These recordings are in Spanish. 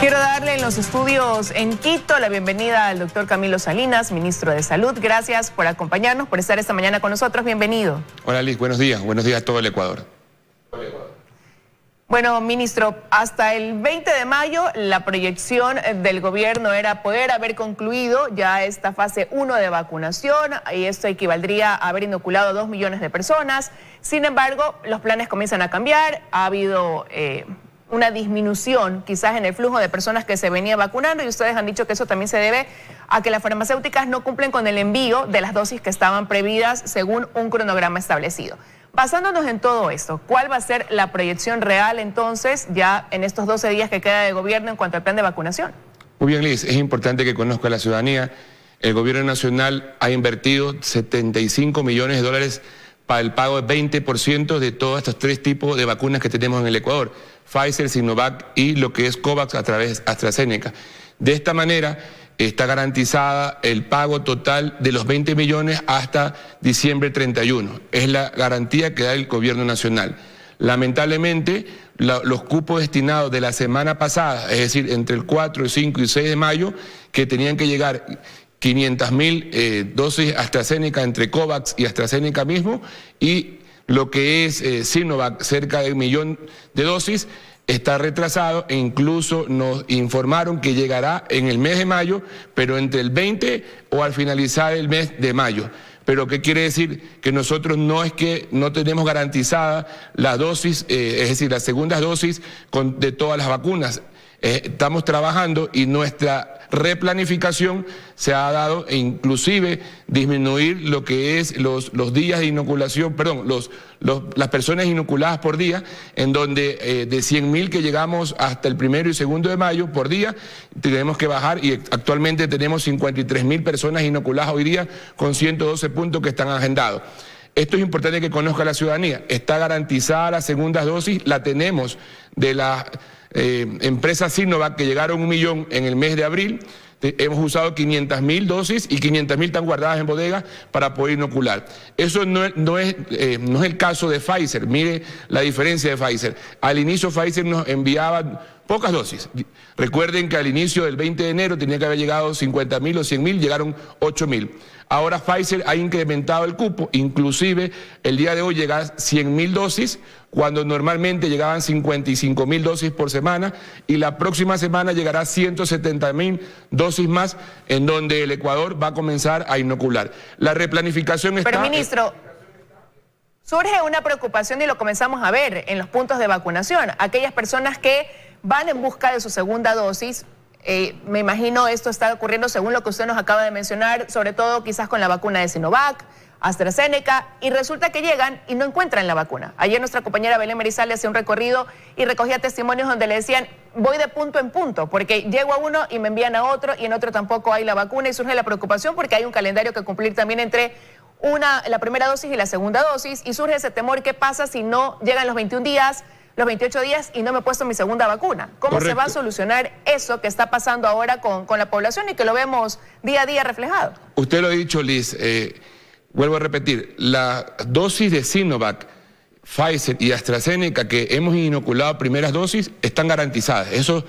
Quiero darle en los estudios en Quito la bienvenida al doctor Camilo Salinas, ministro de Salud. Gracias por acompañarnos, por estar esta mañana con nosotros. Bienvenido. Hola Liz, buenos días a todo el Ecuador. Bueno, ministro, hasta el 20 de mayo la proyección del gobierno era poder haber concluido ya esta fase 1 de vacunación, y esto equivaldría a haber inoculado a 2 millones de personas. Sin embargo, los planes comienzan a cambiar, ha habido una disminución quizás en el flujo de personas que se venía vacunando, y ustedes han dicho que eso también se debe a que las farmacéuticas no cumplen con el envío de las dosis que estaban previstas según un cronograma establecido. Basándonos en todo esto, ¿cuál va a ser la proyección real entonces ya en estos 12 días que queda de gobierno en cuanto al plan de vacunación? Muy bien, Liz, es importante que conozca la ciudadanía. El gobierno nacional ha invertido 75 millones de dólares para el pago del 20% de todos estos 3 tipos de vacunas que tenemos en el Ecuador: Pfizer, Sinovac y lo que es COVAX a través de AstraZeneca. De esta manera está garantizada el pago total de los 20 millones hasta diciembre 31. Es la garantía que da el gobierno nacional. Lamentablemente, los cupos destinados de la semana pasada, es decir, entre el 4, 5 y 6 de mayo, que tenían que llegar 500.000 dosis AstraZeneca entre COVAX y AstraZeneca mismo, y lo que es Sinovac, cerca de 1 millón de dosis, está retrasado, e incluso nos informaron que llegará en el mes de mayo, pero entre el 20 o al finalizar el mes de mayo. Pero ¿qué quiere decir? Que nosotros no es que no tenemos garantizada la dosis, es decir, las segundas dosis de todas las vacunas. Estamos trabajando y nuestra replanificación se ha dado, e inclusive disminuir lo que es los días de inoculación, perdón, las personas inoculadas por día, en donde de 100.000 que llegamos hasta el 1 y 2 de mayo por día, tenemos que bajar, y actualmente tenemos 53.000 personas inoculadas hoy día con 112 puntos que están agendados. Esto es importante que conozca la ciudadanía. Está garantizada la segunda dosis, la tenemos de la empresa Sinovac, que llegaron 1 millón en el mes de abril. Hemos usado 500.000 dosis y 500.000 están guardadas en bodega para poder inocular. Eso no es el caso de Pfizer. Mire la diferencia de Pfizer. Al inicio Pfizer nos enviaba pocas dosis. Recuerden que al inicio del 20 de enero tenía que haber llegado 50.000 o 100.000, llegaron 8.000. Ahora Pfizer ha incrementado el cupo, inclusive el día de hoy llega a 100.000 dosis, cuando normalmente llegaban 55.000 dosis por semana, y la próxima semana llegará 170.000 dosis más, en donde el Ecuador va a comenzar a inocular. La replanificación está... Pero, ministro, surge una preocupación, y lo comenzamos a ver en los puntos de vacunación. Aquellas personas que van en busca de su segunda dosis, me imagino esto está ocurriendo según lo que usted nos acaba de mencionar, sobre todo quizás con la vacuna de Sinovac, AstraZeneca, y resulta que llegan y no encuentran la vacuna. Ayer nuestra compañera Belén Merizalde hacía un recorrido y recogía testimonios donde le decían: voy de punto en punto, porque llego a uno y me envían a otro, y en otro tampoco hay la vacuna, y surge la preocupación porque hay un calendario que cumplir también entre la primera dosis y la segunda dosis, y surge ese temor: ¿qué pasa si no llegan los 21 días, los 28 días y no me he puesto mi segunda vacuna? ¿Cómo Correcto. se va a solucionar eso que está pasando ahora con la población y que lo vemos día a día reflejado? Usted lo ha dicho, Liz. Vuelvo a repetir, la dosis de Sinovac, Pfizer y AstraZeneca que hemos inoculado primeras dosis están garantizadas. Eso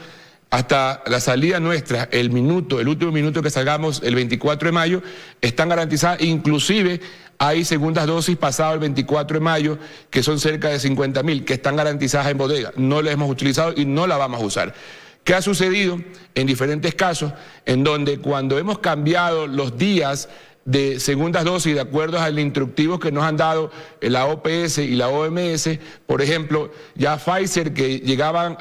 hasta la salida nuestra, el último minuto que salgamos el 24 de mayo, están garantizadas. Inclusive hay segundas dosis pasado el 24 de mayo que son cerca de 50.000 que están garantizadas en bodega. No las hemos utilizado y no las vamos a usar. ¿Qué ha sucedido en diferentes casos? En donde cuando hemos cambiado los días de segundas dosis de acuerdo al instructivo que nos han dado la OPS y la OMS, por ejemplo, ya Pfizer, que llegaban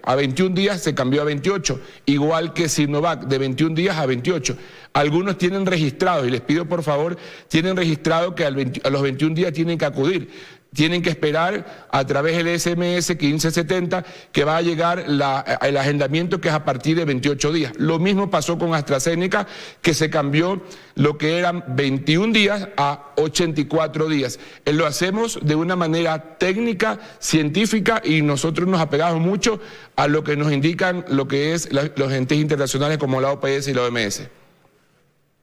a 21 días, se cambió a 28, igual que Sinovac, de 21 días a 28. Algunos tienen registrados, y les pido por favor, tienen registrado que a los 21 días tienen que acudir. Tienen que esperar a través del SMS 1570 que va a llegar el agendamiento, que es a partir de 28 días. Lo mismo pasó con AstraZeneca, que se cambió lo que eran 21 días a 84 días. Lo hacemos de una manera técnica, científica, y nosotros nos apegamos mucho a lo que nos indican lo que es los entes internacionales como la OPS y la OMS.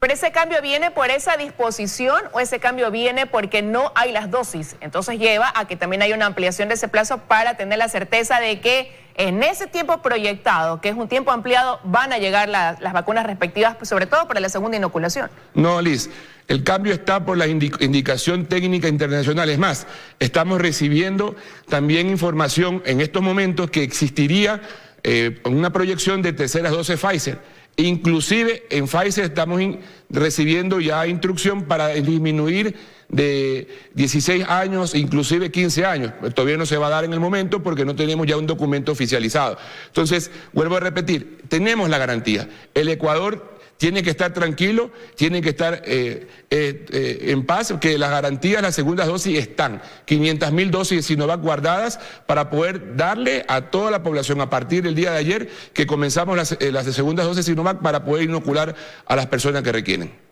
¿Pero ese cambio viene por esa disposición o ese cambio viene porque no hay las dosis? Entonces lleva a que también haya una ampliación de ese plazo para tener la certeza de que en ese tiempo proyectado, que es un tiempo ampliado, van a llegar las vacunas respectivas, sobre todo para la segunda inoculación. No, Liz, el cambio está por la indicación técnica internacional. Es más, estamos recibiendo también información en estos momentos que existiría una proyección de terceras dosis Pfizer. Inclusive en Pfizer estamos recibiendo ya instrucción para disminuir de 16 años, inclusive 15 años. Todavía no se va a dar en el momento porque no tenemos ya un documento oficializado. Entonces, vuelvo a repetir, tenemos la garantía. El Ecuador tiene que estar tranquilo, tiene que estar en paz, que las garantías, las segundas dosis están. 500.000 dosis de Sinovac guardadas para poder darle a toda la población a partir del día de ayer que comenzamos las segundas dosis de Sinovac para poder inocular a las personas que requieren.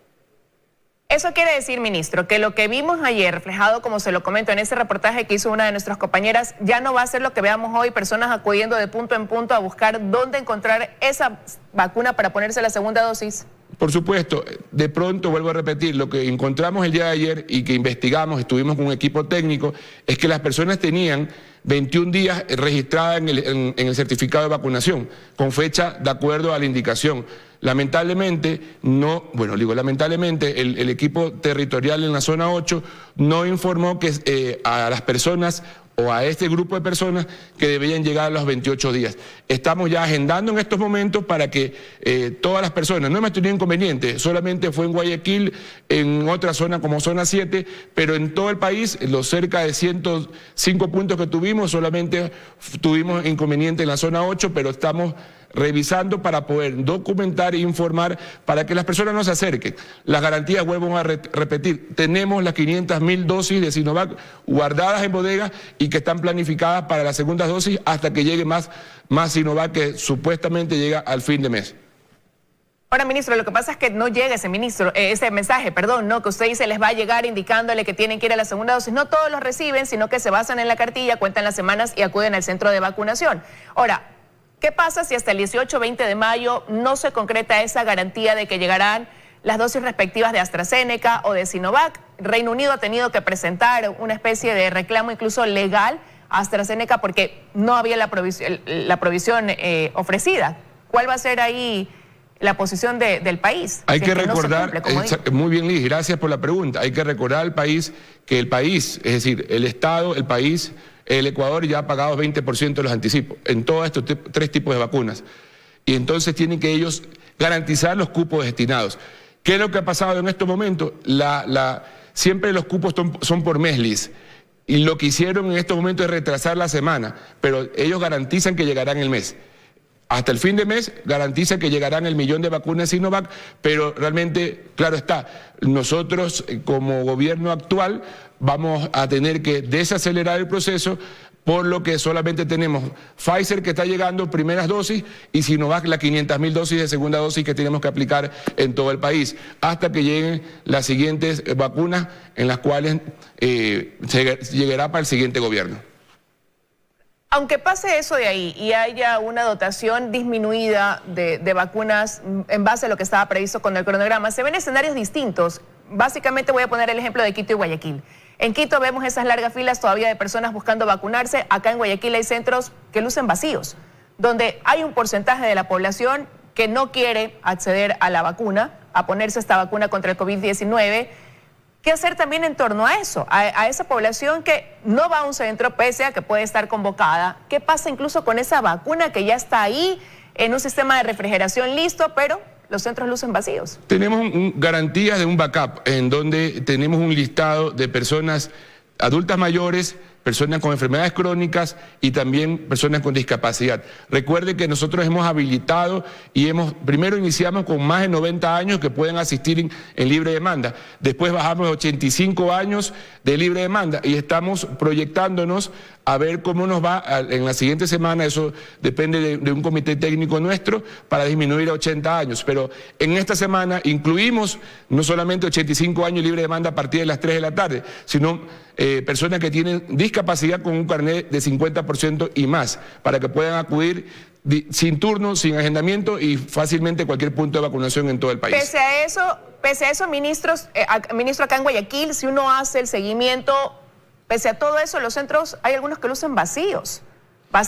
Eso quiere decir, ministro, que lo que vimos ayer reflejado, como se lo comento, en ese reportaje que hizo una de nuestras compañeras, ya no va a ser lo que veamos hoy, personas acudiendo de punto en punto a buscar dónde encontrar esa vacuna para ponerse la segunda dosis. Por supuesto, de pronto, vuelvo a repetir, lo que encontramos el día de ayer y que investigamos, estuvimos con un equipo técnico, es que las personas tenían 21 días registradas en el certificado de vacunación, con fecha de acuerdo a la indicación. Lamentablemente, lamentablemente el equipo territorial en la zona 8 no informó que a las personas o a este grupo de personas que debían llegar a los 28 días. Estamos ya agendando en estos momentos para que todas las personas, no hemos tenido inconveniente, solamente fue en Guayaquil, en otra zona como zona 7, pero en todo el país, los cerca de 105 puntos que tuvimos, solamente tuvimos inconveniente en la zona 8, pero estamos revisando para poder documentar e informar para que las personas no se acerquen. Las garantías, vuelvo a repetir, tenemos las 500.000 dosis de Sinovac guardadas en bodegas y que están planificadas para las segundas dosis hasta que llegue más Sinovac, que supuestamente llega al fin de mes. Ahora, ministro, lo que pasa es que no llega ese mensaje, ¿no? Que usted dice les va a llegar indicándole que tienen que ir a la segunda dosis. No todos los reciben, sino que se basan en la cartilla, cuentan las semanas y acuden al centro de vacunación. Ahora, ¿qué pasa si hasta el 18 o 20 de mayo no se concreta esa garantía de que llegarán las dosis respectivas de AstraZeneca o de Sinovac? Reino Unido ha tenido que presentar una especie de reclamo incluso legal a AstraZeneca porque no había la provisión ofrecida. ¿Cuál va a ser ahí la posición del país? Hay que recordar, muy bien, Liz, gracias por la pregunta. Hay que recordar al país que el país, es decir, el Estado, el país, el Ecuador ya ha pagado 20% de los anticipos en todos estos tres tipos de vacunas. Y entonces tienen que ellos garantizar los cupos destinados. ¿Qué es lo que ha pasado en estos momentos? Siempre los cupos son por mes, Liz. Y lo que hicieron en estos momentos es retrasar la semana, pero ellos garantizan que llegarán el mes. Hasta el fin de mes garantiza que llegarán 1 millón de vacunas Sinovac, pero realmente, claro está, nosotros como gobierno actual vamos a tener que desacelerar el proceso, por lo que solamente tenemos Pfizer que está llegando, primeras dosis, y Sinovac las 500.000 dosis de segunda dosis que tenemos que aplicar en todo el país, hasta que lleguen las siguientes vacunas en las cuales llegará para el siguiente gobierno. Aunque pase eso de ahí y haya una dotación disminuida de vacunas en base a lo que estaba previsto con el cronograma, se ven escenarios distintos. Básicamente voy a poner el ejemplo de Quito y Guayaquil. En Quito vemos esas largas filas todavía de personas buscando vacunarse. Acá en Guayaquil hay centros que lucen vacíos, donde hay un porcentaje de la población que no quiere acceder a la vacuna, a ponerse esta vacuna contra el COVID-19. ¿Qué hacer también en torno a eso? A esa población que no va a un centro, pese a que puede estar convocada. ¿Qué pasa incluso con esa vacuna que ya está ahí en un sistema de refrigeración listo, pero los centros lucen vacíos? Tenemos garantías de un backup en donde tenemos un listado de personas adultas mayores, personas con enfermedades crónicas y también personas con discapacidad. Recuerde que nosotros hemos habilitado y primero iniciamos con más de 90 años que pueden asistir en libre demanda. Después bajamos a 85 años de libre demanda y estamos proyectándonos a ver cómo nos va en la siguiente semana. Eso depende de un comité técnico nuestro para disminuir a 80 años. Pero en esta semana incluimos no solamente 85 años libre demanda a partir de las 3 de la tarde, sino personas que tienen discapacidad con un carnet de 50% y más, para que puedan acudir sin turno, sin agendamiento y fácilmente cualquier punto de vacunación en todo el país. Pese a eso, ministro acá en Guayaquil, si uno hace el seguimiento, pese a todo eso, los centros hay algunos que lucen vacíos.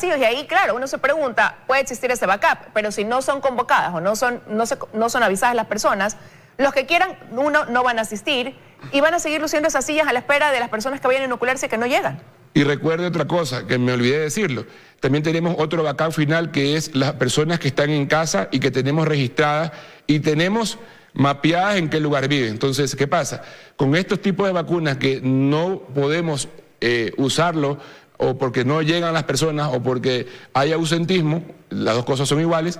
Y ahí, claro, uno se pregunta, puede existir ese backup, pero si no son convocadas o no son avisadas las personas, los que quieran, no van a asistir y van a seguir luciendo esas sillas a la espera de las personas que vayan a inocularse que no llegan. Y recuerde otra cosa, que me olvidé de decirlo. También tenemos otro backup final, que es las personas que están en casa y que tenemos registradas y tenemos mapeadas en qué lugar viven. Entonces, ¿qué pasa? Con estos tipos de vacunas que no podemos usarlo o porque no llegan las personas o porque hay ausentismo, las dos cosas son iguales,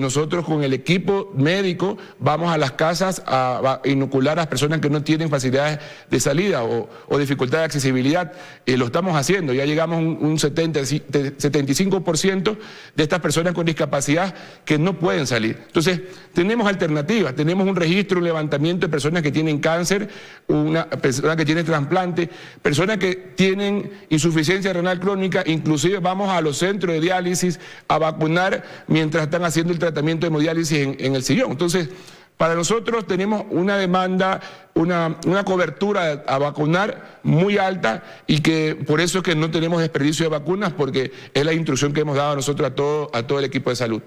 nosotros con el equipo médico vamos a las casas a inocular a las personas que no tienen facilidades de salida o dificultad de accesibilidad. Lo estamos haciendo, ya llegamos a un 75% de estas personas con discapacidad que no pueden salir. Entonces, tenemos alternativas, tenemos un registro, un levantamiento de personas que tienen cáncer, una persona que tiene trasplante, personas que tienen insuficiencia renal crónica, inclusive vamos a los centros de diálisis a vacunar mientras están haciendo el tratamiento de hemodiálisis en el sillón. Entonces, para nosotros tenemos una demanda, una cobertura a vacunar muy alta y que por eso es que no tenemos desperdicio de vacunas, porque es la instrucción que hemos dado nosotros a todo el equipo de salud.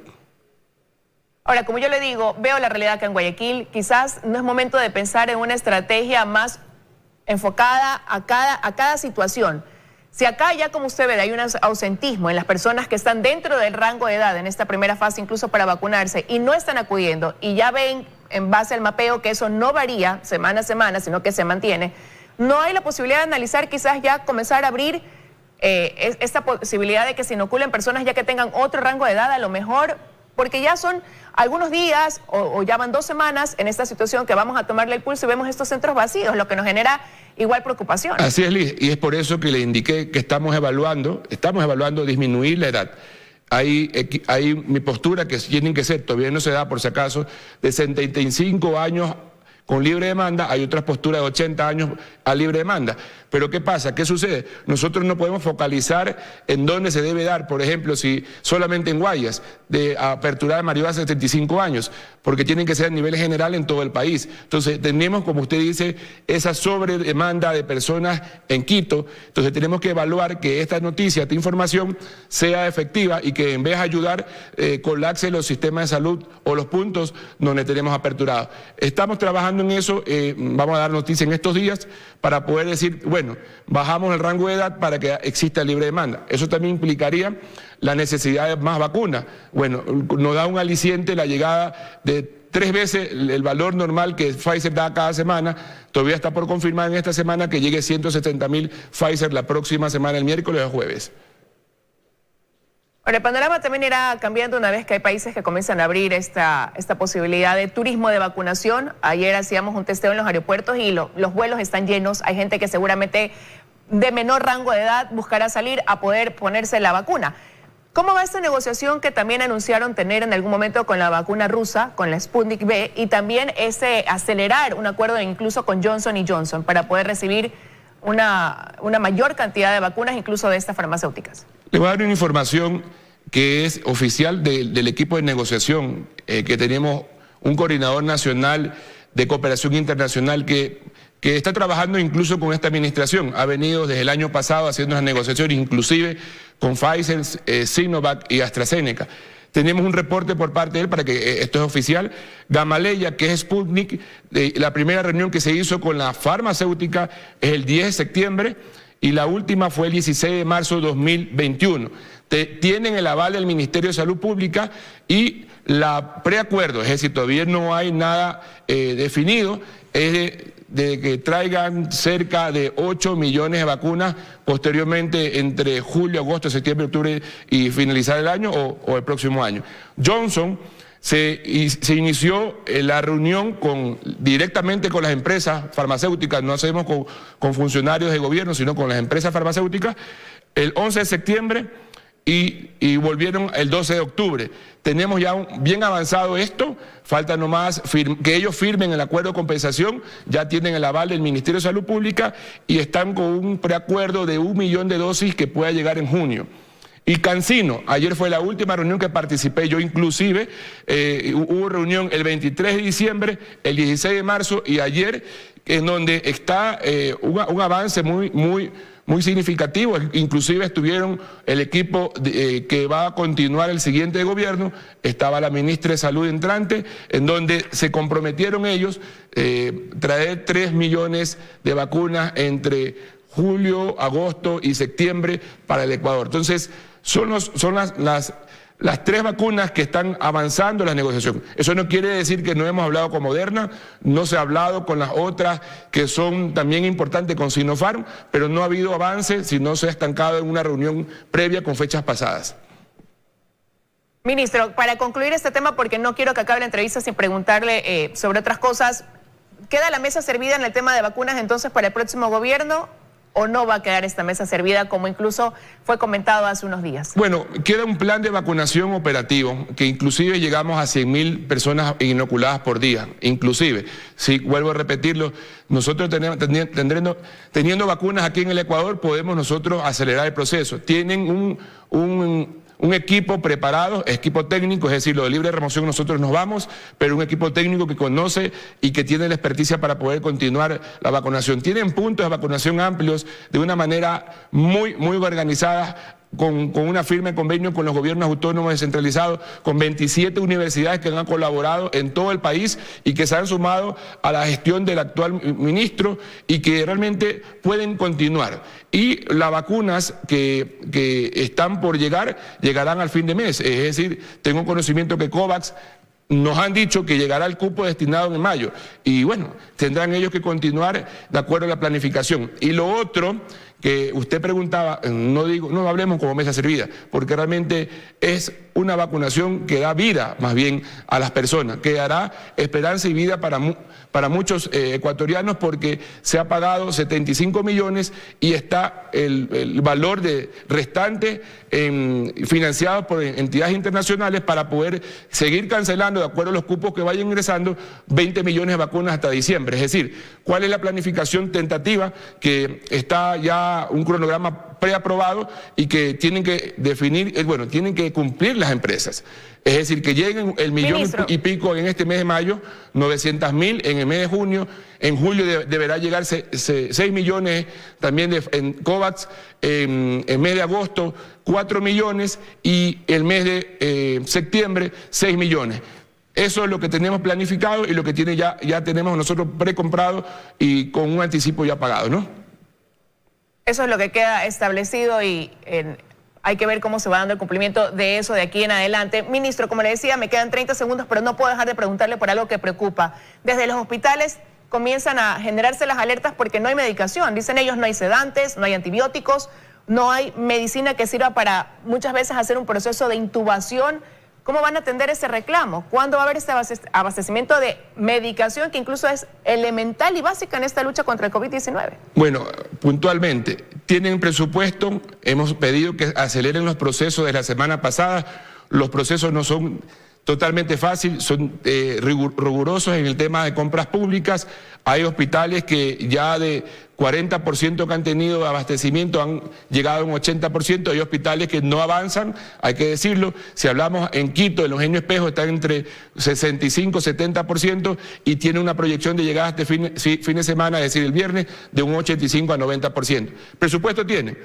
Ahora, como yo le digo, veo la realidad acá en Guayaquil, quizás no es momento de pensar en una estrategia más enfocada a cada situación. Si acá ya, como usted ve, hay un ausentismo en las personas que están dentro del rango de edad en esta primera fase, incluso para vacunarse, y no están acudiendo, y ya ven en base al mapeo que eso no varía semana a semana, sino que se mantiene, no hay la posibilidad de analizar quizás ya comenzar a abrir esta posibilidad de que se inoculen personas ya que tengan otro rango de edad, a lo mejor, porque ya son algunos días o ya van 2 semanas en esta situación que vamos a tomarle el pulso y vemos estos centros vacíos, lo que nos genera igual preocupación. Así es, Liz, y es por eso que le indiqué que estamos evaluando disminuir la edad. Hay mi postura que tienen que ser, todavía no se da por si acaso, de 75 años con libre demanda, hay otras posturas de 80 años a libre demanda. Pero ¿qué pasa? ¿Qué sucede? Nosotros no podemos focalizar en dónde se debe dar, por ejemplo, si solamente en Guayas, de apertura de mayor de 75 años, porque tienen que ser a nivel general en todo el país. Entonces, tenemos, como usted dice, esa sobredemanda de personas en Quito. Entonces, tenemos que evaluar que esta noticia, esta información, sea efectiva y que en vez de ayudar, colapse los sistemas de salud o los puntos donde tenemos aperturados. Estamos trabajando en eso, vamos a dar noticia en estos días para poder decir, bueno, bajamos el rango de edad para que exista libre demanda. Eso también implicaría la necesidad de más vacunas. Bueno, nos da un aliciente la llegada de 3 veces el valor normal que Pfizer da cada semana. Todavía está por confirmar en esta semana que llegue 170.000 Pfizer la próxima semana, el miércoles o jueves. Ahora, el panorama también irá cambiando una vez que hay países que comienzan a abrir esta posibilidad de turismo de vacunación. Ayer hacíamos un testeo en los aeropuertos y los vuelos están llenos. Hay gente que seguramente de menor rango de edad buscará salir a poder ponerse la vacuna. ¿Cómo va esta negociación que también anunciaron tener en algún momento con la vacuna rusa, con la Sputnik V, y también acelerar un acuerdo incluso con Johnson & Johnson para poder recibir una mayor cantidad de vacunas, incluso de estas farmacéuticas? Le voy a dar una información que es oficial del equipo de negociación, que tenemos un coordinador nacional de cooperación internacional que está trabajando incluso con esta administración. Ha venido desde el año pasado haciendo las negociaciones, inclusive con Pfizer, Sinovac y AstraZeneca. Tenemos un reporte por parte de él para que esto es oficial. Gamaleya, que es Sputnik, la primera reunión que se hizo con la farmacéutica es el 10 de septiembre y la última fue el 16 de marzo de 2021. Tienen el aval del Ministerio de Salud Pública y la preacuerdo, es decir, todavía no hay nada definido, es de que traigan cerca de 8 millones de vacunas posteriormente entre julio, agosto, septiembre, octubre y finalizar el año o el próximo año. Johnson se inició la reunión directamente con las empresas farmacéuticas, no hacemos con funcionarios de gobierno, sino con las empresas farmacéuticas, el 11 de septiembre y volvieron el 12 de octubre. Tenemos ya bien avanzado esto, falta nomás que ellos firmen el acuerdo de compensación, ya tienen el aval del Ministerio de Salud Pública y están con un preacuerdo de 1 millón de dosis que pueda llegar en junio. Y Cancino, ayer fue la última reunión que participé yo inclusive, hubo reunión el 23 de diciembre, el 16 de marzo y ayer, en donde está un avance muy significativo. Inclusive estuvieron el equipo que va a continuar el siguiente gobierno, estaba la ministra de Salud entrante, en donde se comprometieron ellos traer 3 millones de vacunas entre julio, agosto y septiembre para el Ecuador. Entonces, son las 3 vacunas que están avanzando en la negociación. Eso no quiere decir que no hemos hablado con Moderna, no se ha hablado con las otras que son también importantes con Sinopharm, pero no ha habido avance si no se ha estancado en una reunión previa con fechas pasadas. Ministro, para concluir este tema, porque no quiero que acabe la entrevista sin preguntarle sobre otras cosas, ¿queda la mesa servida en el tema de vacunas entonces para el próximo gobierno? ¿O no va a quedar esta mesa servida, como incluso fue comentado hace unos días? Bueno, queda un plan de vacunación operativo, que inclusive llegamos a 100.000 personas inoculadas por día. Inclusive, si vuelvo a repetirlo, nosotros teniendo vacunas aquí en el Ecuador, podemos nosotros acelerar el proceso. Tienen un equipo preparado, equipo técnico, es decir, lo de libre remoción nosotros nos vamos, pero un equipo técnico que conoce y que tiene la experticia para poder continuar la vacunación. Tienen puntos de vacunación amplios de una manera muy organizada, con una firme convenio con los gobiernos autónomos descentralizados, con 27 universidades que han colaborado en todo el país y que se han sumado a la gestión del actual ministro y que realmente pueden continuar. Y las vacunas que están por llegar, llegarán al fin de mes. Es decir, tengo conocimiento que COVAX nos han dicho que llegará el cupo destinado en mayo. Y bueno, tendrán ellos que continuar de acuerdo a la planificación. Y lo otro que usted preguntaba, no hablemos como mesa servida, porque realmente es una vacunación que da vida más bien a las personas, que dará esperanza y vida para muchos ecuatorianos, porque se ha pagado 75 millones y está el valor restante financiado por entidades internacionales para poder seguir cancelando, de acuerdo a los cupos que vayan ingresando, 20 millones de vacunas hasta diciembre. Es decir, ¿cuál es la planificación tentativa? Que está ya un cronograma preaprobado y que tienen que definir, tienen que cumplir las empresas. Es decir, que lleguen el millón y pico en este mes de mayo, 900.000 en el mes de junio, en julio deberá llegar 6 millones también en COVAX, en el mes de agosto 4 millones y el mes de septiembre 6 millones. Eso es lo que tenemos planificado y lo que ya tenemos nosotros precomprado y con un anticipo ya pagado, ¿no? Eso es lo que queda establecido y hay que ver cómo se va dando el cumplimiento de eso de aquí en adelante. Ministro, como le decía, me quedan 30 segundos, pero no puedo dejar de preguntarle por algo que preocupa. Desde los hospitales comienzan a generarse las alertas porque no hay medicación. Dicen ellos, no hay sedantes, no hay antibióticos, no hay medicina que sirva para muchas veces hacer un proceso de intubación. ¿Cómo van a atender ese reclamo? ¿Cuándo va a haber este abastecimiento de medicación que incluso es elemental y básica en esta lucha contra el COVID-19? Bueno, puntualmente, tienen presupuesto, hemos pedido que aceleren los procesos de la semana pasada, los procesos no son totalmente fáciles, son rigurosos en el tema de compras públicas, hay hospitales que ya de 40% que han tenido abastecimiento han llegado a un 80%, hay hospitales que no avanzan, hay que decirlo. Si hablamos en Quito, en Eugenio Espejo están entre 65 y 70% y tiene una proyección de llegada este fin de semana, es decir, el viernes, de un 85 a 90%. Presupuesto tienen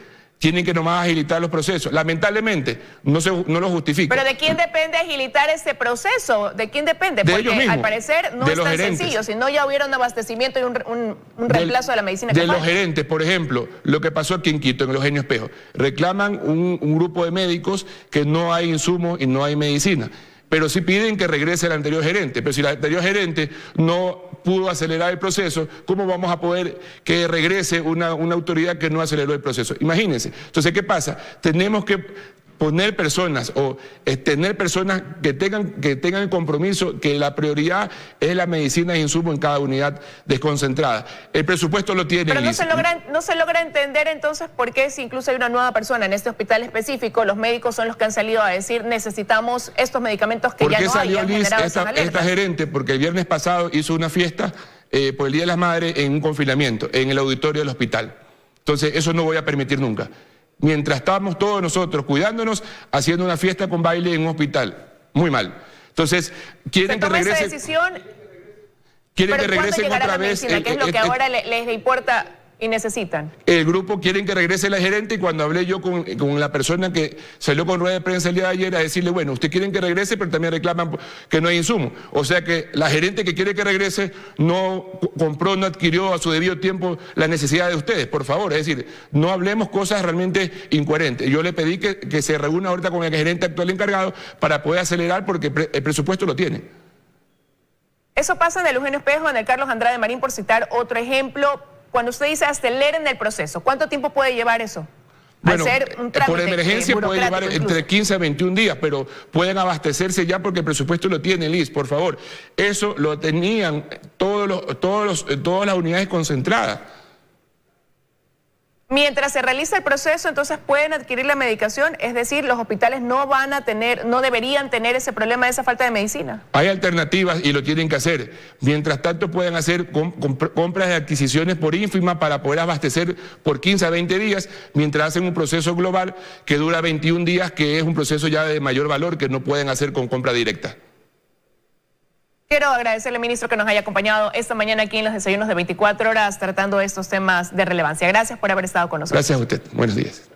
que nomás agilitar los procesos. Lamentablemente, no lo justifica. ¿Pero de quién depende agilitar ese proceso? ¿De quién depende? De Porque ellos mismos, al parecer no es tan sencillo, si no ya hubiera un abastecimiento y un reemplazo de la medicina que falta. De falta. los gerentes, por ejemplo, lo que pasó aquí en Quito, en el Eugenio Espejo, reclaman un grupo de médicos que no hay insumos y no hay medicina. Pero sí piden que regrese el anterior gerente. Pero si el anterior gerente no pudo acelerar el proceso, ¿cómo vamos a poder que regrese una autoridad que no aceleró el proceso? Imagínense. Entonces, ¿qué pasa? Tenemos que poner personas o tener personas que tengan el compromiso que la prioridad es la medicina e insumo en cada unidad desconcentrada. El presupuesto lo tiene. Pero no se logra entender entonces por qué, si incluso hay una nueva persona en este hospital específico, los médicos son los que han salido a decir necesitamos estos medicamentos que ya no hay. ¿Por qué salió Liz, esta gerente? Porque el viernes pasado hizo una fiesta por el Día de las Madres en un confinamiento, en el auditorio del hospital. Entonces, eso no voy a permitir nunca. mientras estábamos todos nosotros cuidándonos, haciendo una fiesta con baile en un hospital. Muy mal. Entonces, quieren que regrese... esa decisión, quieren que regresen otra vez... ¿Qué es lo que ahora les importa y necesitan? El grupo quieren que regrese la gerente, y cuando hablé yo con la persona que salió con rueda de prensa el día de ayer a decirle, bueno, ustedes quieren que regrese, pero también reclaman que no hay insumo. O sea que la gerente que quiere que regrese no compró, no adquirió a su debido tiempo la necesidad de ustedes, por favor. Es decir, no hablemos cosas realmente incoherentes. Yo le pedí que se reúna ahorita con el gerente actual encargado para poder acelerar, porque el presupuesto lo tiene. Eso pasa en el Eugenio Espejo, en el Carlos Andrade Marín, por citar otro ejemplo. Cuando usted dice aceleren el proceso, ¿cuánto tiempo puede llevar eso? Bueno, al ser un trámite por emergencia puede llevar entre 15 a 21 días, pero pueden abastecerse ya porque el presupuesto lo tiene, Liz, por favor. Eso lo tenían todas las unidades concentradas. Mientras se realiza el proceso, entonces pueden adquirir la medicación, es decir, los hospitales no deberían tener ese problema de esa falta de medicina. Hay alternativas y lo tienen que hacer. Mientras tanto pueden hacer compras de adquisiciones por ínfima para poder abastecer por 15 a 20 días, mientras hacen un proceso global que dura 21 días, que es un proceso ya de mayor valor que no pueden hacer con compra directa. Quiero agradecerle, ministro, que nos haya acompañado esta mañana aquí en los desayunos de 24 horas tratando estos temas de relevancia. Gracias por haber estado con nosotros. Gracias a usted. Buenos días.